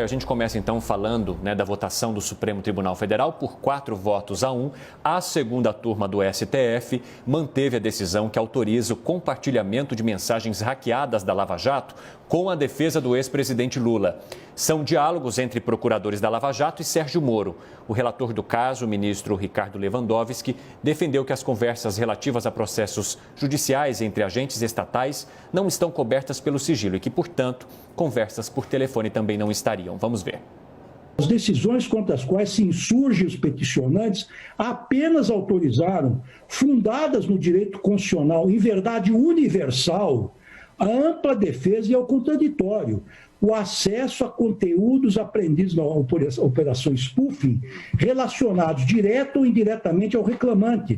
A gente começa então falando da votação do Supremo Tribunal Federal. Por 4 votos a 1, a segunda turma do STF manteve a decisão que autoriza o compartilhamento de mensagens hackeadas da Lava Jato com a defesa do ex-presidente Lula. São diálogos entre procuradores da Lava Jato e Sérgio Moro. O relator do caso, o ministro Ricardo Lewandowski, defendeu que as conversas relativas a processos judiciais entre agentes estatais não estão cobertas pelo sigilo e que, portanto, conversas por telefone também não estariam. Vamos ver. As decisões contra as quais se insurgem os peticionantes apenas autorizaram, fundadas no direito constitucional, em verdade universal, a ampla defesa e ao contraditório, o acesso a conteúdos apreendidos na operação spoofing relacionados direto ou indiretamente ao reclamante.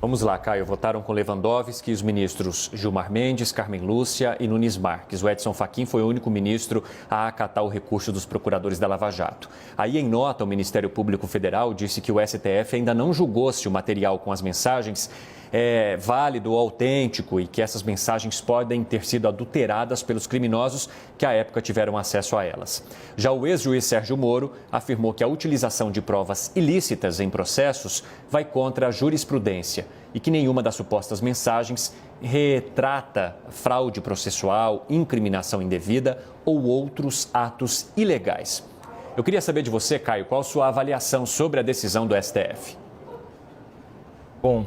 Vamos lá, Caio. Votaram com Lewandowski os ministros Gilmar Mendes, Carmen Lúcia e Nunes Marques. O Edson Fachin foi o único ministro a acatar o recurso dos procuradores da Lava Jato. Aí, em nota, o Ministério Público Federal disse que o STF ainda não julgou se o material com as mensagens é válido ou autêntico e que essas mensagens podem ter sido adulteradas pelos criminosos que à época tiveram acesso a elas. Já o ex-juiz Sérgio Moro afirmou que a utilização de provas ilícitas em processos vai contra a jurisprudência e que nenhuma das supostas mensagens retrata fraude processual, incriminação indevida ou outros atos ilegais. Eu queria saber de você, Caio, qual a sua avaliação sobre a decisão do STF? Bom,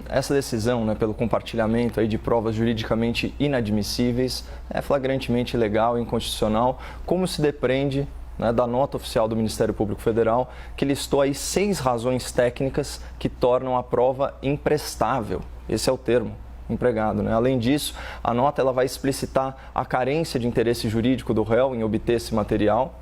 essa decisão, pelo compartilhamento aí de provas juridicamente inadmissíveis, é flagrantemente ilegal e inconstitucional, como se depreende da nota oficial do Ministério Público Federal, que listou aí 6 razões técnicas que tornam a prova imprestável. Esse é o termo empregado. Além disso, a nota ela vai explicitar a carência de interesse jurídico do réu em obter esse material,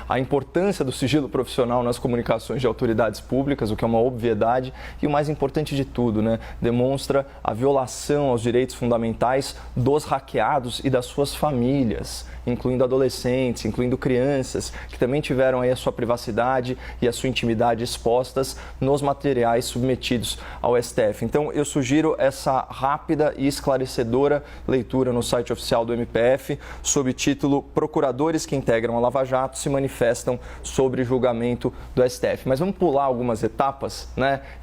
a importância do sigilo profissional nas comunicações de autoridades públicas, o que é uma obviedade, e o mais importante de tudo, demonstra a violação aos direitos fundamentais dos hackeados e das suas famílias, incluindo adolescentes, incluindo crianças, que também tiveram aí a sua privacidade e a sua intimidade expostas nos materiais submetidos ao STF. Então, eu sugiro essa rápida e esclarecedora leitura no site oficial do MPF, sob o título Procuradores que integram a Lava Jato se manifestam sobre julgamento do STF. Mas vamos pular algumas etapas,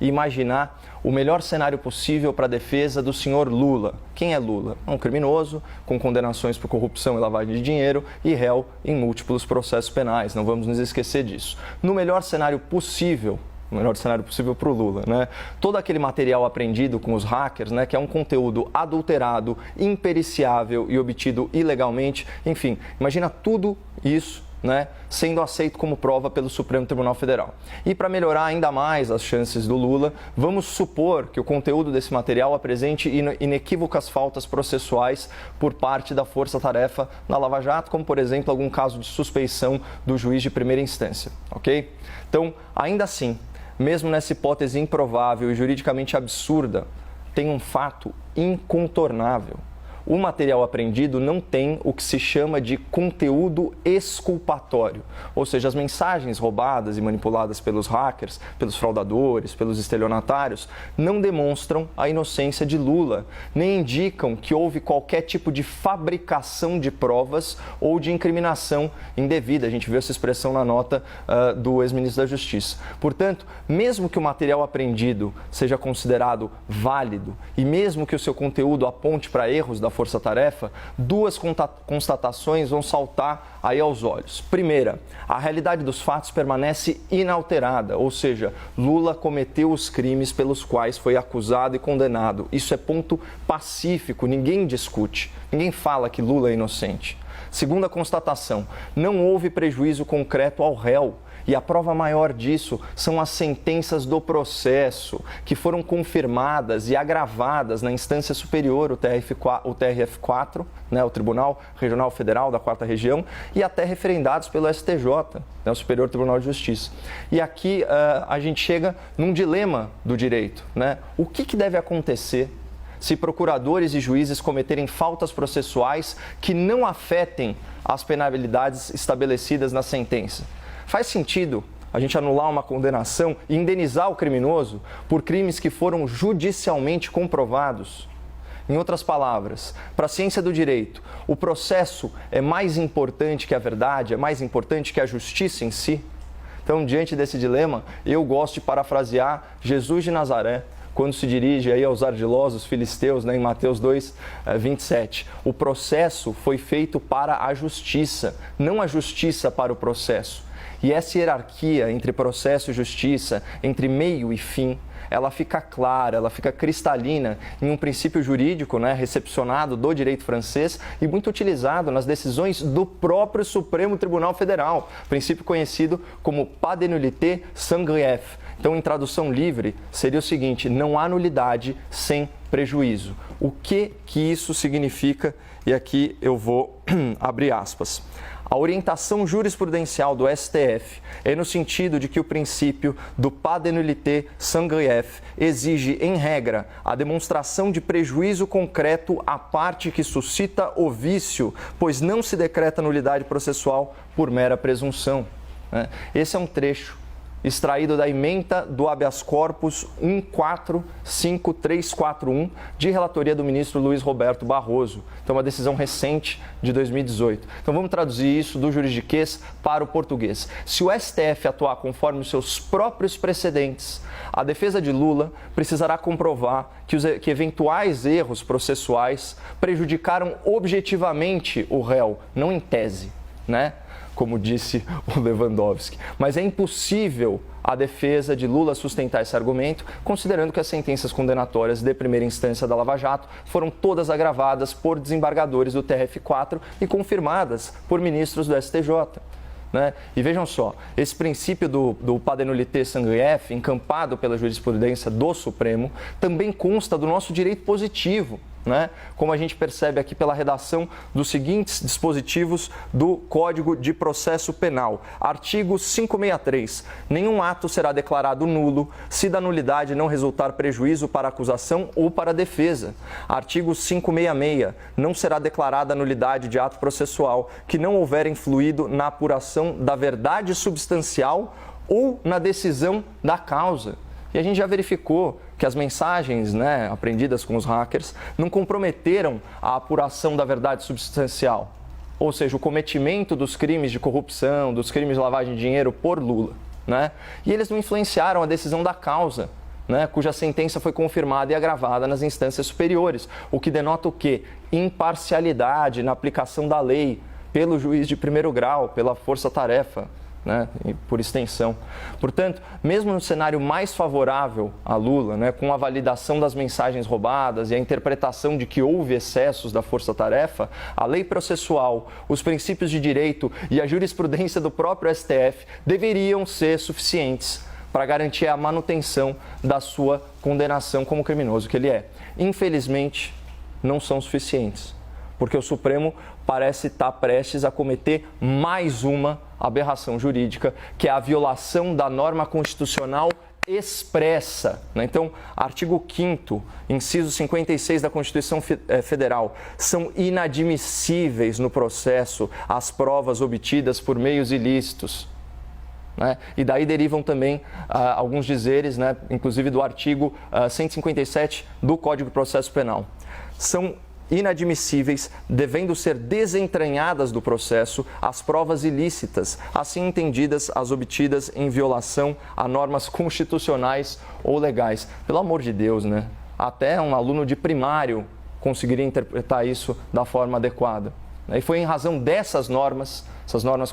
e imaginar o melhor cenário possível para a defesa do senhor Lula. Quem é Lula? Um criminoso com condenações por corrupção e lavagem de dinheiro e réu em múltiplos processos penais. Não vamos nos esquecer disso. No melhor cenário possível para o Lula, todo aquele material apreendido com os hackers, que é um conteúdo adulterado, impericiável e obtido ilegalmente, enfim, imagina tudo isso sendo aceito como prova pelo Supremo Tribunal Federal. E para melhorar ainda mais as chances do Lula, vamos supor que o conteúdo desse material apresente inequívocas faltas processuais por parte da força-tarefa na Lava Jato, como, por exemplo, algum caso de suspeição do juiz de primeira instância, ok? Então, ainda assim, mesmo nessa hipótese improvável e juridicamente absurda, tem um fato incontornável. O material apreendido não tem o que se chama de conteúdo exculpatório, ou seja, as mensagens roubadas e manipuladas pelos hackers, pelos fraudadores, pelos estelionatários, não demonstram a inocência de Lula, nem indicam que houve qualquer tipo de fabricação de provas ou de incriminação indevida. A gente viu essa expressão na nota do ex-ministro da Justiça. Portanto, mesmo que o material apreendido seja considerado válido e mesmo que o seu conteúdo aponte para erros da força-tarefa, 2 constatações vão saltar aí aos olhos. Primeira, a realidade dos fatos permanece inalterada, ou seja, Lula cometeu os crimes pelos quais foi acusado e condenado. Isso é ponto pacífico, ninguém discute, ninguém fala que Lula é inocente. Segunda constatação, não houve prejuízo concreto ao réu. E a prova maior disso são as sentenças do processo, que foram confirmadas e agravadas na instância superior, o TRF4, o Tribunal Regional Federal da 4ª Região, e até referendados pelo STJ, o Superior Tribunal de Justiça. E aqui a gente chega num dilema do direito, O que deve acontecer se procuradores e juízes cometerem faltas processuais que não afetem as penalidades estabelecidas na sentença? Faz sentido a gente anular uma condenação e indenizar o criminoso por crimes que foram judicialmente comprovados? Em outras palavras, para a ciência do direito, o processo é mais importante que a verdade, é mais importante que a justiça em si? Então, diante desse dilema, eu gosto de parafrasear Jesus de Nazaré, quando se dirige aí aos ardilosos filisteus, né, em Mateus 2, 27. O processo foi feito para a justiça, não a justiça para o processo. E essa hierarquia entre processo e justiça, entre meio e fim, ela fica clara, ela fica cristalina em um princípio jurídico, né, recepcionado do direito francês e muito utilizado nas decisões do próprio Supremo Tribunal Federal, princípio conhecido como pas de nullité sans grief. Então, em tradução livre, seria o seguinte: não há nulidade sem prejuízo. O que isso significa? E aqui eu vou abrir aspas. A orientação jurisprudencial do STF é no sentido de que o princípio do pas de nullité sans grief exige, em regra, a demonstração de prejuízo concreto à parte que suscita o vício, pois não se decreta nulidade processual por mera presunção. Esse é um trecho extraído da ementa do habeas corpus 145341, de relatoria do ministro Luiz Roberto Barroso. Então, uma decisão recente de 2018. Então, vamos traduzir isso do juridiquês para o português. Se o STF atuar conforme os seus próprios precedentes, a defesa de Lula precisará comprovar que eventuais erros processuais prejudicaram objetivamente o réu, não em tese, né? Como disse o Lewandowski. Mas é impossível a defesa de Lula sustentar esse argumento, considerando que as sentenças condenatórias de primeira instância da Lava Jato foram todas agravadas por desembargadores do TRF4 e confirmadas por ministros do STJ. Né? E vejam só, esse princípio do pas de nullité sans grief, encampado pela jurisprudência do Supremo, também consta do nosso direito positivo, né? Como a gente percebe aqui pela redação dos seguintes dispositivos do Código de Processo Penal. Artigo 563. Nenhum ato será declarado nulo se da nulidade não resultar prejuízo para a acusação ou para a defesa. Artigo 566. Não será declarada nulidade de ato processual que não houver influído na apuração da verdade substancial ou na decisão da causa. E a gente já verificou que as mensagens, né, aprendidas com os hackers não comprometeram a apuração da verdade substancial, ou seja, o cometimento dos crimes de corrupção, dos crimes de lavagem de dinheiro por Lula, né? E eles não influenciaram a decisão da causa, né, cuja sentença foi confirmada e agravada nas instâncias superiores, o que denota o quê? Imparcialidade na aplicação da lei pelo juiz de primeiro grau, pela força-tarefa, né, por extensão. Portanto, mesmo no cenário mais favorável a Lula, né, com a validação das mensagens roubadas e a interpretação de que houve excessos da força-tarefa, a lei processual, os princípios de direito e a jurisprudência do próprio STF deveriam ser suficientes para garantir a manutenção da sua condenação como criminoso que ele é. Infelizmente, não são suficientes, porque o Supremo parece estar prestes a cometer mais uma aberração jurídica, que é a violação da norma constitucional expressa. Né? Então, artigo 5º, inciso 56 da Constituição Federal, são inadmissíveis no processo as provas obtidas por meios ilícitos. Né? E daí derivam também alguns dizeres, né, inclusive do artigo 157 do Código de Processo Penal. São inadmissíveis, devendo ser desentranhadas do processo as provas ilícitas, assim entendidas as obtidas em violação a normas constitucionais ou legais. Pelo amor de Deus, né? Até um aluno de primário conseguiria interpretar isso da forma adequada. E foi em razão dessas normas, essa norma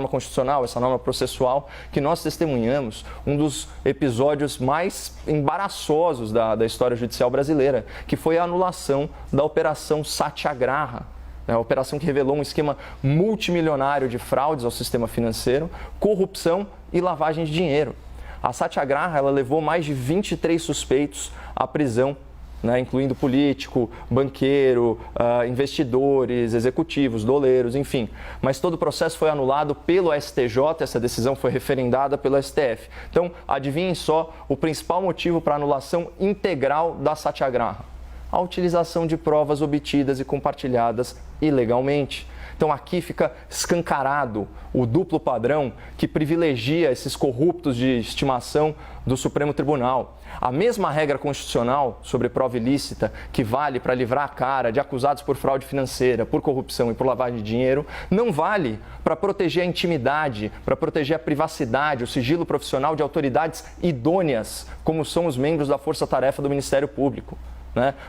constitucional, essa norma processual, que nós testemunhamos um dos episódios mais embaraçosos da história judicial brasileira, que foi a anulação da Operação Satyagraha, a operação que revelou um esquema multimilionário de fraudes ao sistema financeiro, corrupção e lavagem de dinheiro. A Satyagraha, ela levou mais de 23 suspeitos à prisão, né, incluindo político, banqueiro, investidores, executivos, doleiros, enfim. Mas todo o processo foi anulado pelo STJ, essa decisão foi referendada pelo STF. Então, adivinhem só o principal motivo para a anulação integral da Satyagraha: a utilização de provas obtidas e compartilhadas ilegalmente. Então aqui fica escancarado o duplo padrão que privilegia esses corruptos de estimação do Supremo Tribunal. A mesma regra constitucional sobre prova ilícita que vale para livrar a cara de acusados por fraude financeira, por corrupção e por lavagem de dinheiro, não vale para proteger a intimidade, para proteger a privacidade, o sigilo profissional de autoridades idôneas, como são os membros da força-tarefa do Ministério Público.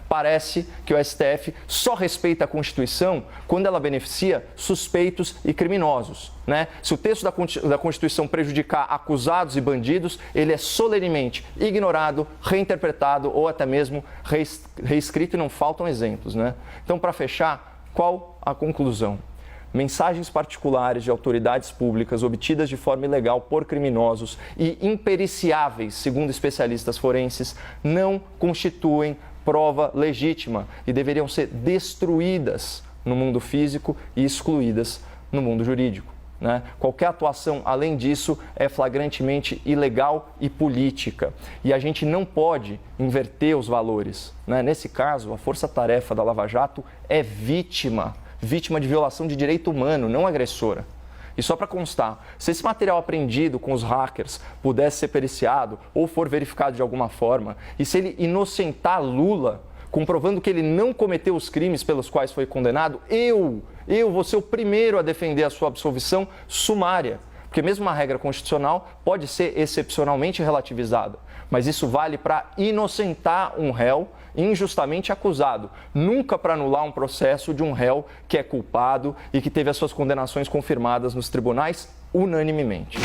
Parece que o STF só respeita a Constituição quando ela beneficia suspeitos e criminosos. Se o texto da Constituição prejudicar acusados e bandidos, ele é solenemente ignorado, reinterpretado ou até mesmo reescrito, e não faltam exemplos. Então, para fechar, qual a conclusão? Mensagens particulares de autoridades públicas obtidas de forma ilegal por criminosos e impericiáveis, segundo especialistas forenses, não constituem prova legítima e deveriam ser destruídas no mundo físico e excluídas no mundo jurídico. Qualquer atuação além disso é flagrantemente ilegal e política. E a gente não pode inverter os valores. Nesse caso, a força-tarefa da Lava Jato é vítima de violação de direito humano, não agressora. E só para constar, se esse material apreendido com os hackers pudesse ser periciado ou for verificado de alguma forma, e se ele inocentar Lula, comprovando que ele não cometeu os crimes pelos quais foi condenado, eu vou ser o primeiro a defender a sua absolvição sumária. Porque mesmo uma regra constitucional pode ser excepcionalmente relativizada, mas isso vale para inocentar um réu injustamente acusado, nunca para anular um processo de um réu que é culpado e que teve as suas condenações confirmadas nos tribunais unanimemente.